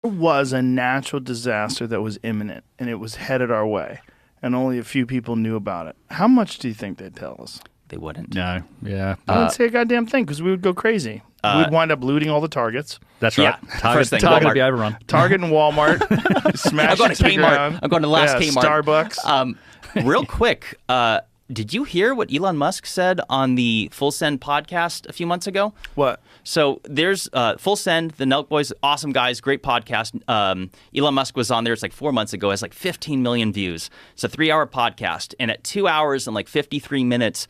was a natural disaster that was imminent and it was headed our way, and only a few people knew about it, how much do you think they'd tell us? They wouldn't. No, yeah. I wouldn't say a goddamn thing because we would go crazy. We'd wind up looting all the Targets. That's right. Yeah, Target, first thing, Target would Walmart. be overrun. Target and Walmart. Smash I'm going it to the Kmart. ground. I'm going to the last Yeah, Kmart. Starbucks. Real quick, did you hear what Elon Musk said on the Full Send podcast a few months ago? What? So there's Full Send, the Nelk Boys, awesome guys, great podcast. Elon Musk was on there, it's like 4 months ago, has like 15 million views. It's a 3-hour podcast. And at 2 hours and like 53 minutes,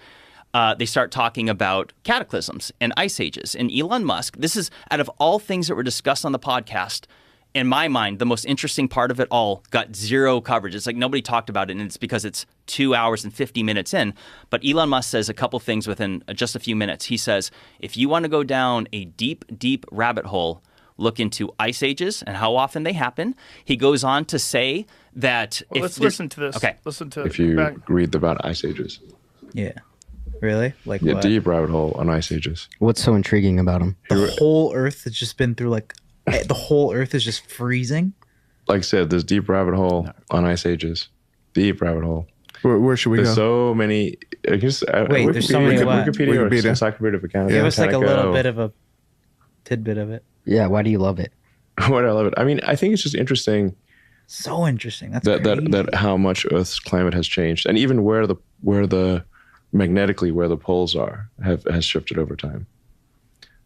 they start talking about cataclysms and ice ages. And Elon Musk, this is out of all things that were discussed on the podcast, in my mind, the most interesting part of it all got zero coverage. It's like nobody talked about it, and it's because it's 2 hours and 50 minutes in. But Elon Musk says a couple things within just a few minutes. He says, if you want to go down a deep, deep rabbit hole, look into ice ages and how often they happen. He goes on to say that... Well, let's listen to this. Okay. Listen to If you read about ice ages. Yeah. Really? Like Yeah, what? deep rabbit hole on ice ages. What's so intriguing about them? The whole Earth has just been through the whole Earth is just freezing. Like I said, there's deep rabbit hole on ice ages. Deep rabbit hole. Where should we There's go? so many. Wait, there's so many what? Wikipedia or Wikipedia. Encyclopedia of Canada. Give us like a Canada little Go. bit of a tidbit of it. Yeah, why do you love it? What I love it. I mean, I think it's just interesting So interesting. That's that crazy. that how much Earth's climate has changed, and even where the magnetically where the poles are has shifted over time.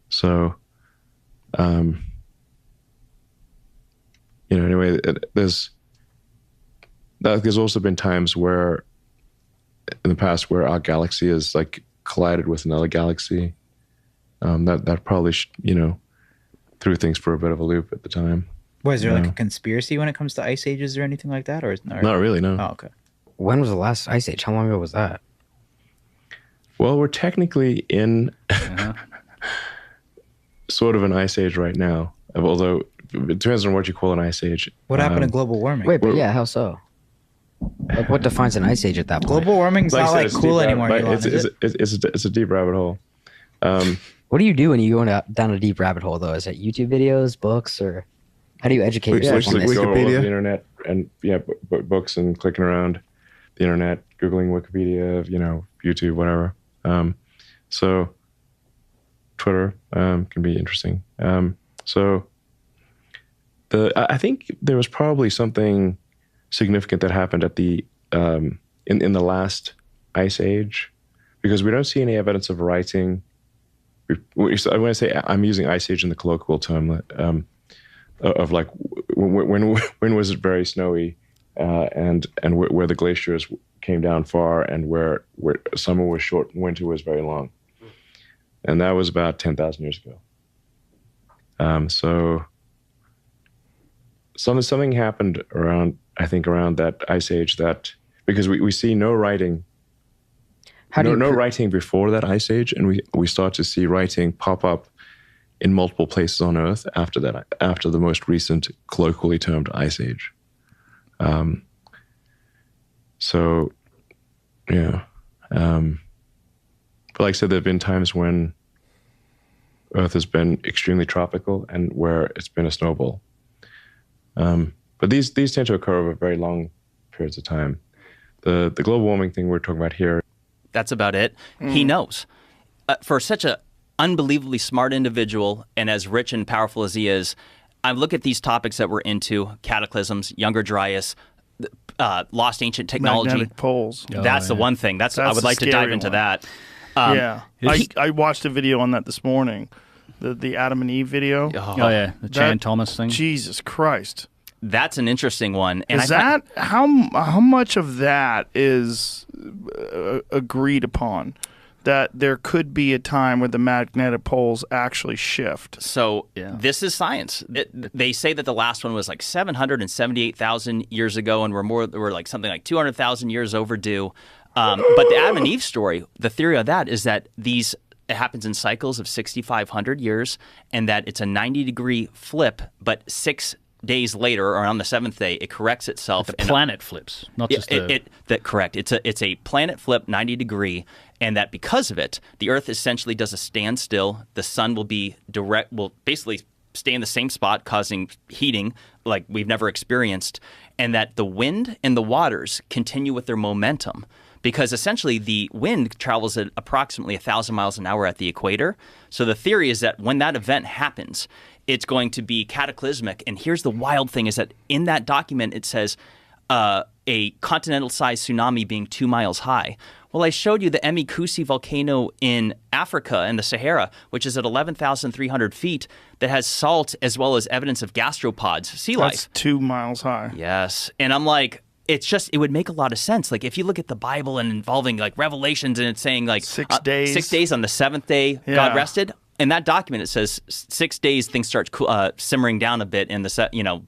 So, anyway, there's also been times where in the past where our galaxy has like collided with another galaxy. That probably threw things for a bit of a loop at the time. What, is there like a conspiracy when it comes to ice ages or anything like that? Or is Not really, no. Oh, okay. When was the last ice age? How long ago was that? Well, we're technically in sort of an ice age right now, although it depends on what you call an ice age. What happened to global warming? Wait, but yeah, how so? Like, what defines an ice age at that point? Global warming's Like I not said, like it's cool deep anymore. rabbit- Elon, is it? it's a deep rabbit hole. What do you do when you go down a deep rabbit hole, though? Is it YouTube videos, books, or how do you educate yourself on Basically this? go all over Wikipedia? the internet and books and clicking around the internet, Googling Wikipedia, YouTube, whatever. So Twitter can be interesting. I think there was probably something significant that happened at the in the last ice age, because we don't see any evidence of writing. When I say I'm using ice age in the colloquial term of like when was it very snowy and where the glaciers came down far and where summer was short and winter was very long, and that was about 10,000 years ago. So something happened around that ice age, that because we see no writing. No writing before that ice age, and we start to see writing pop up in multiple places on Earth after that, after the most recent colloquially termed ice age. So, yeah. But like I said, there have been times when Earth has been extremely tropical and where it's been a snowball. But these tend to occur over very long periods of time. The global warming thing we're talking about here. That's about it. He knows. For such a unbelievably smart individual and as rich and powerful as he is, I look at these topics that we're into: cataclysms, Younger Dryas, lost ancient technology. Magnetic poles. That's the one thing. I would the like to dive scary into one. that. Yeah. I watched a video on that this morning. The Adam and Eve video. Oh yeah, the Chan Thomas thing. Jesus Christ. That's an interesting one. And Is that how much of that is agreed upon? That there could be a time where the magnetic poles actually shift. So this is science. They say that the last one was like 778,000 years ago, and we're like something like 200,000 years overdue. But the Adam and Eve story, the theory of that is that it happens in cycles of 6,500 years, and that it's a 90-degree flip, but 6 days later, or on the seventh day, it corrects itself. The planet flips, not just correct. It's a planet flip 90-degree, and that because of it, the Earth essentially does a standstill. The sun will basically stay in the same spot, causing heating like we've never experienced, and that the wind and the waters continue with their momentum. Because essentially the wind travels at approximately 1,000 miles an hour at the equator. So the theory is that when that event happens, it's going to be cataclysmic. And here's the wild thing is that in that document, it says a continental-sized tsunami being 2 miles high. Well, I showed you the Emikusi volcano in Africa in the Sahara, which is at 11,300 feet, that has salt as well as evidence of gastropods, sea life. That's 2 miles high. Yes. And I'm like, it's just, it would make a lot of sense. Like if you look at the Bible and involving like Revelations and it's saying like 6 days. 6 days on the seventh day, God rested. In that document, it says 6 days things start simmering down a bit, and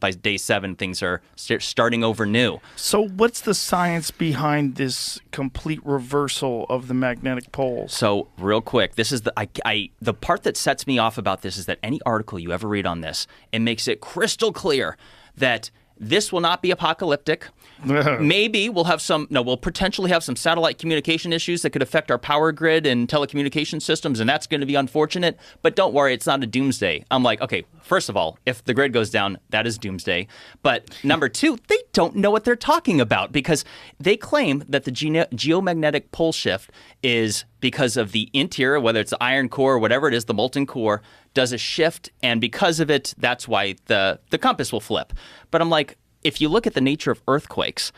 by day 7 things are starting over new. So, what's the science behind this complete reversal of the magnetic poles? So, real quick, this is the part that sets me off about this is that any article you ever read on this, it makes it crystal clear that this will not be apocalyptic. Maybe we'll potentially have some satellite communication issues that could affect our power grid and telecommunication systems, and that's going to be unfortunate. But don't worry, it's not a doomsday. I'm like, okay, first of all, if the grid goes down, that is doomsday. But number 2, they don't know what they're talking about because they claim that the geomagnetic pole shift is because of the interior, whether it's the iron core or whatever it is, the molten core, does a shift, and because of it, that's why the compass will flip. But I'm like, if you look at the nature of earthquakes,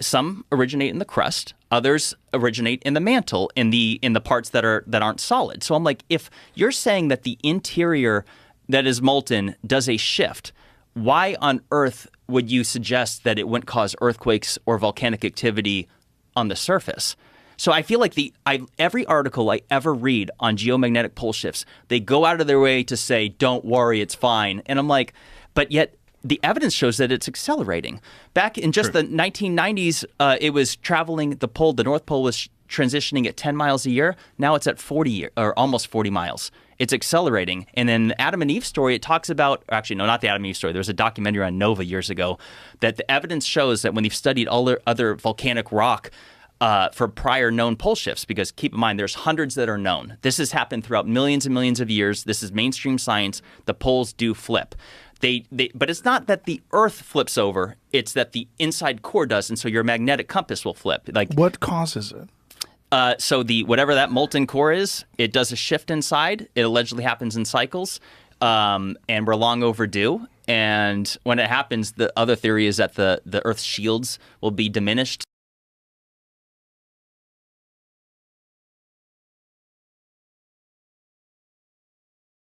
some originate in the crust, others originate in the mantle, in the parts that aren't solid. So I'm like, if you're saying that the interior that is molten does a shift, why on earth would you suggest that it wouldn't cause earthquakes or volcanic activity on the surface? So I feel like every article I ever read on geomagnetic pole shifts, they go out of their way to say, don't worry, it's fine. And I'm like, but yet the evidence shows that it's accelerating. Back in just the 1990s, it was traveling, the North Pole was transitioning at 10 miles a year. Now it's at 40 or almost 40 miles. It's accelerating. And in the Adam and Eve story, it talks about, actually, no, not the Adam and Eve story. There was a documentary on Nova years ago that the evidence shows that when they've studied all the other volcanic rock, for prior known pole shifts, because keep in mind, there's hundreds that are known. This has happened throughout millions and millions of years. This is mainstream science. The poles do flip. But it's not that the Earth flips over. It's that the inside core does, and so your magnetic compass will flip. Like what causes it? So whatever that molten core is, it does a shift inside. It allegedly happens in cycles, and we're long overdue. And when it happens, the other theory is that the Earth's shields will be diminished.